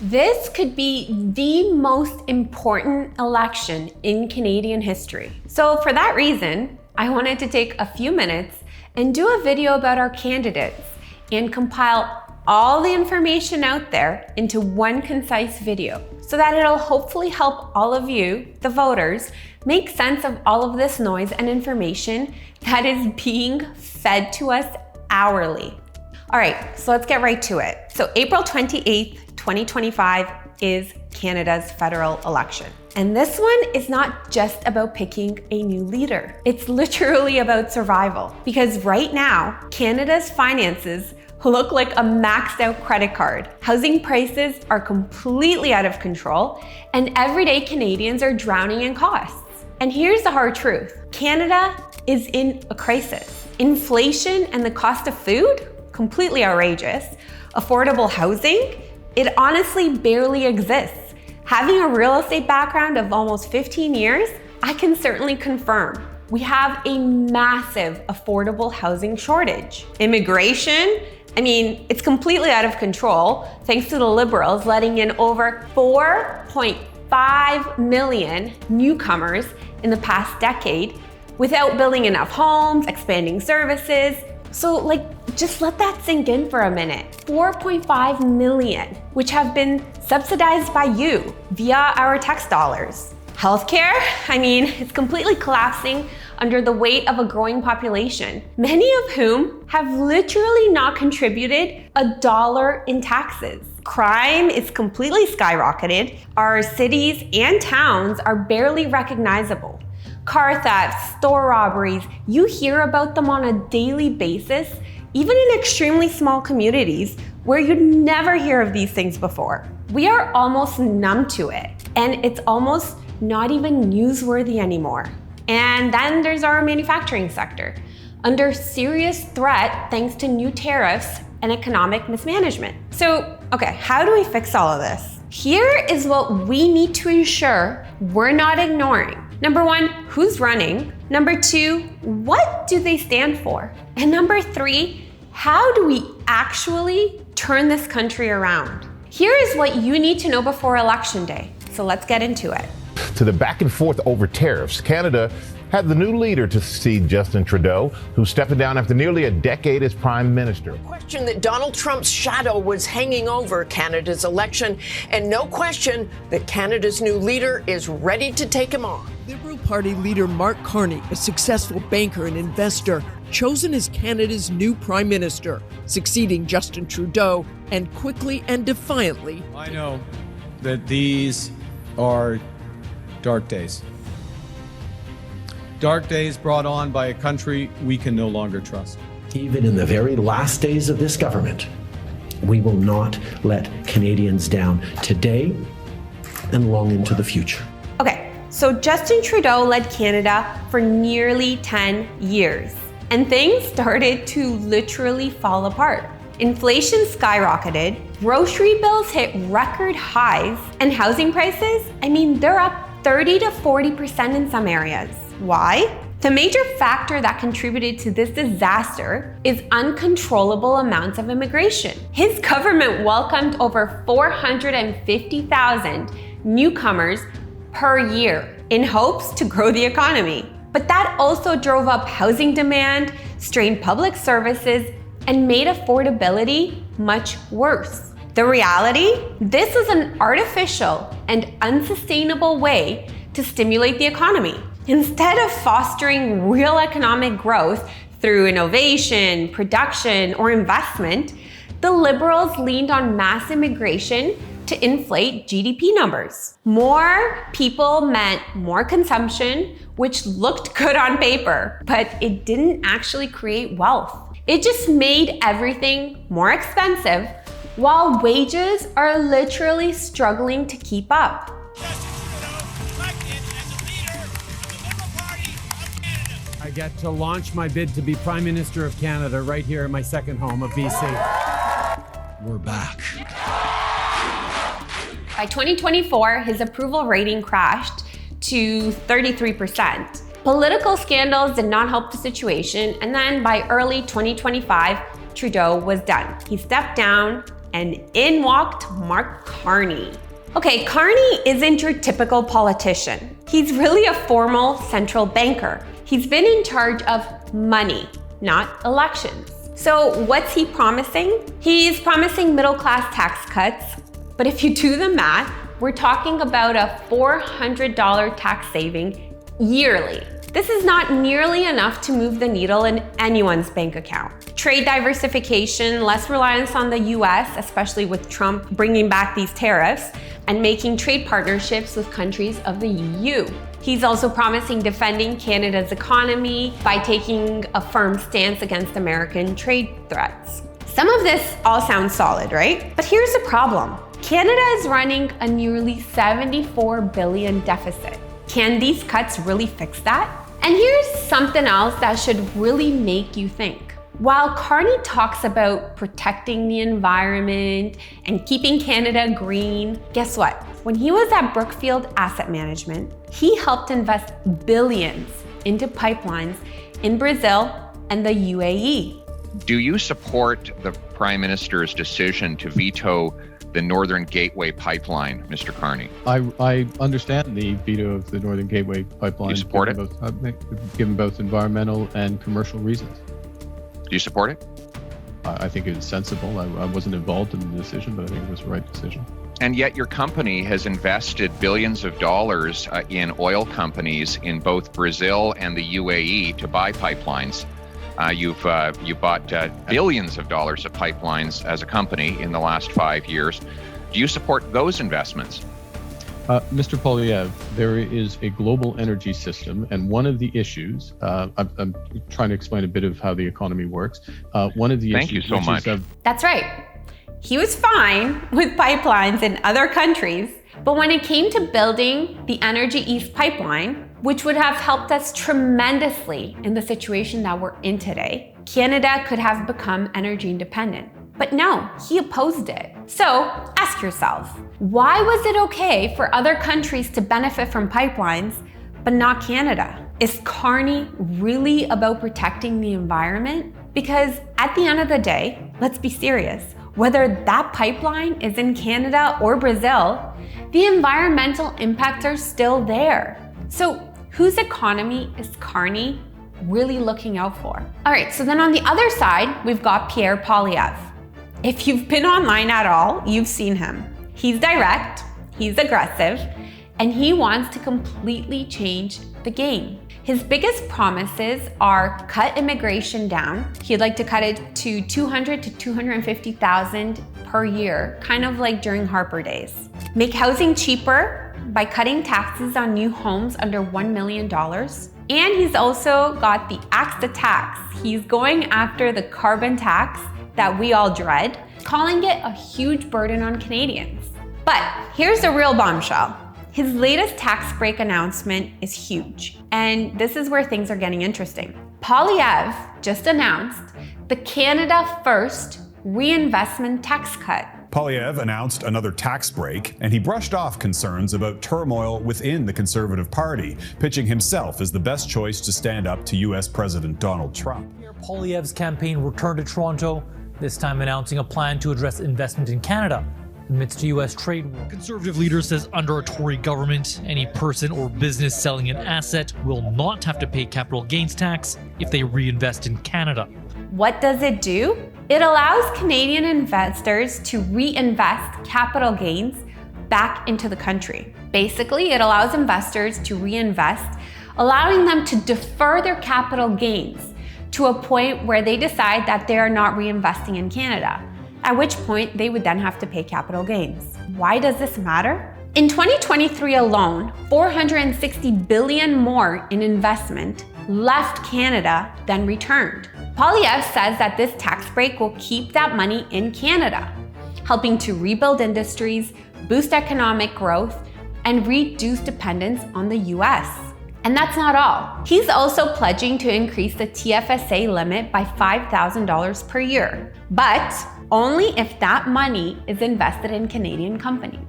This could be the most important election in Canadian history. So for that reason, I wanted to take a few minutes and do a video about our candidates and compile all the information out there into one concise video so that it'll hopefully help all of you, the voters, make sense of all of this noise and information that is being fed to us hourly. All right, so let's get right to it. So April 28th, 2025 is Canada's federal election. And this one is not just about picking a new leader. It's literally about survival. Because right now, Canada's finances look like a maxed out credit card. Housing prices are completely out of control, and everyday Canadians are drowning in costs. And here's the hard truth. Canada is in a crisis. Inflation and the cost of food, completely outrageous. Affordable housing, it honestly barely exists. Having a real estate background of almost 15 years, I can certainly confirm we have a massive affordable housing shortage. Immigration, it's completely out of control thanks to the Liberals letting in over 4.5 million newcomers in the past decade without building enough homes, expanding services. So just let that sink in for a minute. 4.5 million, which have been subsidized by you via our tax dollars. Healthcare, it's completely collapsing under the weight of a growing population, many of whom have literally not contributed $1 in taxes. Crime is completely skyrocketed. Our cities and towns are barely recognizable. Car thefts, store robberies, you hear about them on a daily basis, even in extremely small communities where you'd never hear of these things before. We are almost numb to it, and it's almost not even newsworthy anymore. And then there's our manufacturing sector, under serious threat thanks to new tariffs and economic mismanagement. So, how do we fix all of this? Here is what we need to ensure we're not ignoring. Number one, who's running? Number two, what do they stand for? And number three, how do we actually turn this country around? Here is what you need to know before Election Day. So let's get into it. To the back and forth over tariffs, Canada had the new leader to succeed Justin Trudeau, who's stepping down after nearly a decade as prime minister. Question that Donald Trump's shadow was hanging over Canada's election, and no question that Canada's new leader is ready to take him on. Liberal Party leader Mark Carney, a successful banker and investor, chosen as Canada's new prime minister, succeeding Justin Trudeau, and quickly and defiantly. I know that these are dark days. Dark days brought on by a country we can no longer trust. Even in the very last days of this government, we will not let Canadians down today and long into the future. Okay, so Justin Trudeau led Canada for nearly 10 years, and things started to literally fall apart. Inflation skyrocketed, grocery bills hit record highs, and housing prices, they're up 30 to 40% in some areas. Why? The major factor that contributed to this disaster is uncontrollable amounts of immigration. His government welcomed over 450,000 newcomers per year in hopes to grow the economy. But that also drove up housing demand, strained public services, and made affordability much worse. The reality? This is an artificial and unsustainable way to stimulate the economy. Instead of fostering real economic growth through innovation, production, or investment, the Liberals leaned on mass immigration to inflate GDP numbers. More people meant more consumption, which looked good on paper, but it didn't actually create wealth. It just made everything more expensive, while wages are literally struggling to keep up. I get to launch my bid to be Prime Minister of Canada right here in my second home of BC. We're back. By 2024, his approval rating crashed to 33%. Political scandals did not help the situation, and then by early 2025, Trudeau was done. He stepped down, and in walked Mark Carney. Okay, Carney isn't your typical politician. He's really a formal central banker. He's been in charge of money, not elections. So what's he promising? He's promising middle-class tax cuts, but if you do the math, we're talking about a $400 tax saving yearly. This is not nearly enough to move the needle in anyone's bank account. Trade diversification, less reliance on the US, especially with Trump bringing back these tariffs, and making trade partnerships with countries of the EU. He's also promising defending Canada's economy by taking a firm stance against American trade threats. Some of this all sounds solid, right? But here's the problem. Canada is running a nearly $74 billion deficit. Can these cuts really fix that? And here's something else that should really make you think. While Carney talks about protecting the environment and keeping Canada green, guess what? When he was at Brookfield Asset Management, he helped invest billions into pipelines in Brazil and the UAE. Do you support the Prime Minister's decision to veto the Northern Gateway pipeline, Mr. Carney? I understand the veto of the Northern Gateway pipeline. You support it? Given both environmental and commercial reasons. Do you support it? I think it is sensible. I wasn't involved in the decision, but I think it was the right decision. And yet your company has invested billions of dollars in oil companies in both Brazil and the UAE to buy pipelines. You bought billions of dollars of pipelines as a company in the last 5 years. Do you support those investments? Mr. Poilievre, there is a global energy system, and one of the issues, I'm trying to explain a bit of how the economy works. One of the Thank you so much. That's right. He was fine with pipelines in other countries, but when it came to building the Energy East pipeline, which would have helped us tremendously in the situation that we're in today, Canada could have become energy independent. But no, he opposed it. So ask yourself, why was it okay for other countries to benefit from pipelines, but not Canada? Is Carney really about protecting the environment? Because at the end of the day, let's be serious, whether that pipeline is in Canada or Brazil, the environmental impacts are still there. So whose economy is Carney really looking out for? All right, so then on the other side, we've got Pierre Poilievre. If you've been online at all, you've seen him. He's direct, he's aggressive, and he wants to completely change the game. His biggest promises are cut immigration down. He'd like to cut it to 200 to 250,000 per year, kind of like during Harper days. Make housing cheaper by cutting taxes on new homes under $1 million. And he's also got the axe to tax. He's going after the carbon tax that we all dread, calling it a huge burden on Canadians. But here's the real bombshell. His latest tax break announcement is huge, and this is where things are getting interesting. Poilievre just announced the Canada First reinvestment tax cut. Poilievre announced another tax break, and he brushed off concerns about turmoil within the Conservative Party, pitching himself as the best choice to stand up to U.S. President Donald Trump. Poilievre's campaign returned to Toronto, this time announcing a plan to address investment in Canada amidst a U.S. trade war. Conservative leader says under a Tory government, any person or business selling an asset will not have to pay capital gains tax if they reinvest in Canada. What does it do? It allows Canadian investors to reinvest capital gains back into the country. Basically, it allows investors to reinvest, allowing them to defer their capital gains to a point where they decide that they are not reinvesting in Canada, at which point they would then have to pay capital gains. Why does this matter? In 2023 alone, $460 billion more in investment left Canada than returned. Poilievre says that this tax break will keep that money in Canada, helping to rebuild industries, boost economic growth, and reduce dependence on the US. And that's not all. He's also pledging to increase the TFSA limit by $5,000 per year, but only if that money is invested in Canadian companies.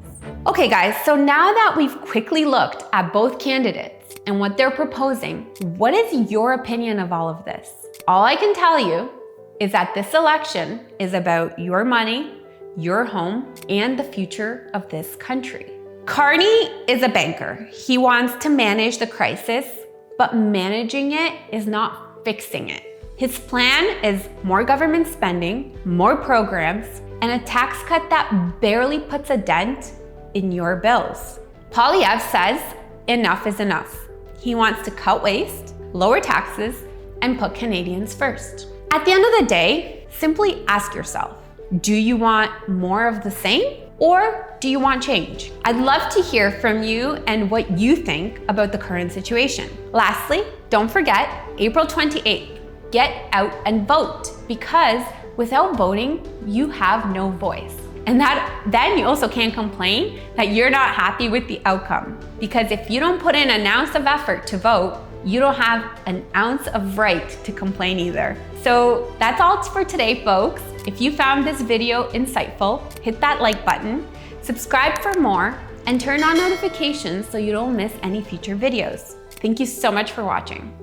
Okay guys, so now that we've quickly looked at both candidates and what they're proposing, what is your opinion of all of this? All I can tell you is that this election is about your money, your home, and the future of this country. Carney is a banker. He wants to manage the crisis, but managing it is not fixing it. His plan is more government spending, more programs, and a tax cut that barely puts a dent in your bills. Poilievre says enough is enough. He wants to cut waste, lower taxes, and put Canadians first. At the end of the day, simply ask yourself, do you want more of the same, or do you want change? I'd love to hear from you and what you think about the current situation. Lastly, don't forget, April 28th, get out and vote, because without voting, you have no voice. And then you also can't complain that you're not happy with the outcome. Because if you don't put in an ounce of effort to vote, you don't have an ounce of right to complain either. So that's all for today, folks. If you found this video insightful, hit that like button, subscribe for more, and turn on notifications so you don't miss any future videos. Thank you so much for watching.